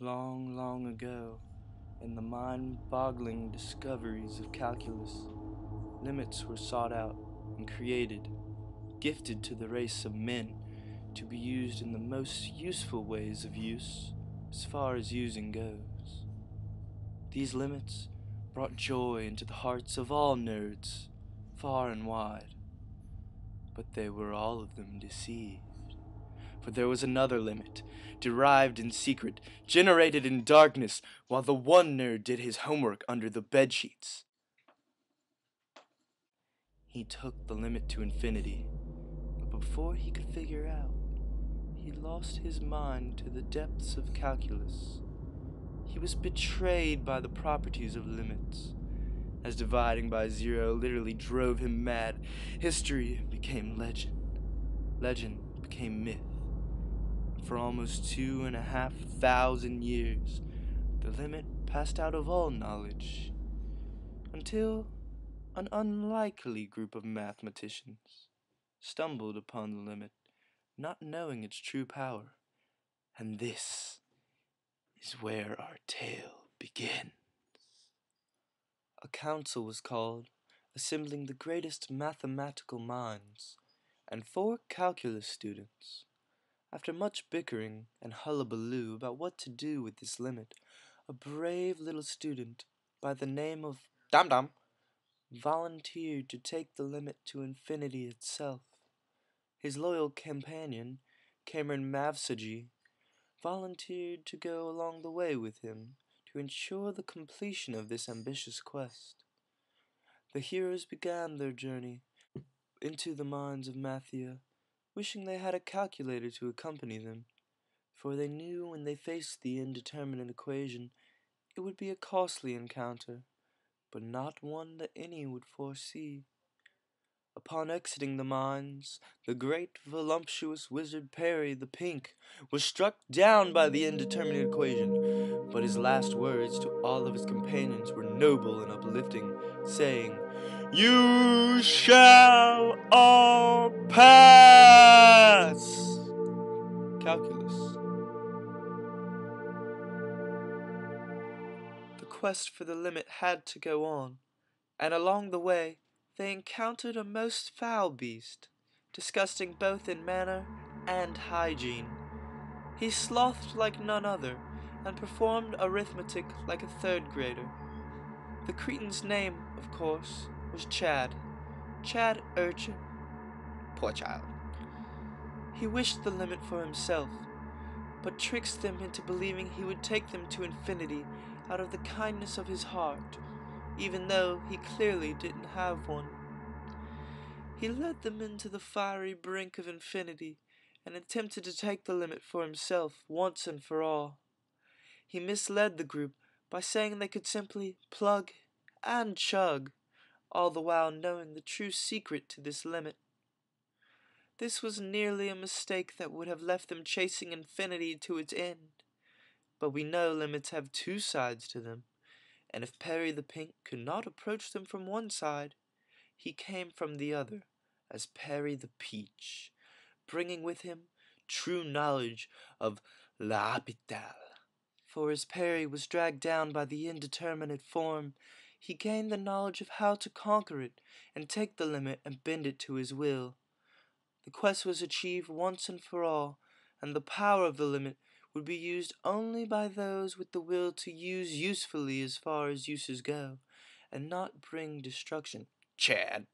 Long, long ago, in the mind-boggling discoveries of calculus, limits were sought out and created, gifted to the race of men to be used in the most useful ways of use, as far as using goes. These limits brought joy into the hearts of all nerds, far and wide. But they were all of them deceived. For there was another limit, derived in secret, generated in darkness, while the one nerd did his homework under the bedsheets. He took the limit to infinity, but before he could figure out, he lost his mind to the depths of calculus. He was betrayed by the properties of limits. As dividing by zero literally drove him mad, history became legend. Legend became myth. For almost 2,500 years, the limit passed out of all knowledge, until an unlikely group of mathematicians stumbled upon the limit, not knowing its true power. And this is where our tale begins. A council was called, assembling the greatest mathematical minds, and 4 calculus students. After much bickering and hullabaloo about what to do with this limit, a brave little student by the name of Dum Dum volunteered to take the limit to infinity itself. His loyal companion, Cameron Mavsaji, volunteered to go along the way with him to ensure the completion of this ambitious quest. The heroes began their journey into the mines of Mathia, wishing they had a calculator to accompany them, for they knew when they faced the indeterminate equation it would be a costly encounter, but not one that any would foresee. Upon exiting the mines, the great voluptuous wizard Perry the Pink was struck down by the indeterminate equation, but his last words to all of his companions were noble and uplifting, saying, "You shall all pass!" Calculus. The quest for the limit had to go on, and along the way they encountered a most foul beast, disgusting both in manner and hygiene. He slothed like none other, and performed arithmetic like a 3rd grader. The cretin's name, of course, was Chad Urchin. Poor child. He wished the limit for himself, but tricked them into believing he would take them to infinity out of the kindness of his heart, even though he clearly didn't have one. He led them into the fiery brink of infinity and attempted to take the limit for himself once and for all. He misled the group by saying they could simply plug and chug, all the while knowing the true secret to this limit. This was nearly a mistake that would have left them chasing infinity to its end. But we know limits have 2 sides to them, and if Perry the Pink could not approach them from one side, he came from the other as Perry the Peach, bringing with him true knowledge of L'Hopital. For as Perry was dragged down by the indeterminate form, he gained the knowledge of how to conquer it and take the limit and bend it to his will. The quest was achieved once and for all, and the power of the limit would be used only by those with the will to use usefully as far as uses go, and not bring destruction. Chad.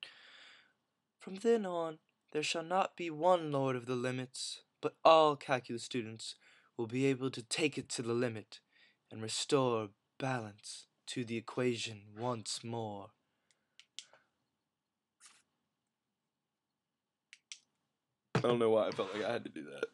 From then on, there shall not be one Lord of the Limits, but all calculus students will be able to take it to the limit and restore balance to the equation once more. I don't know why I felt like I had to do that.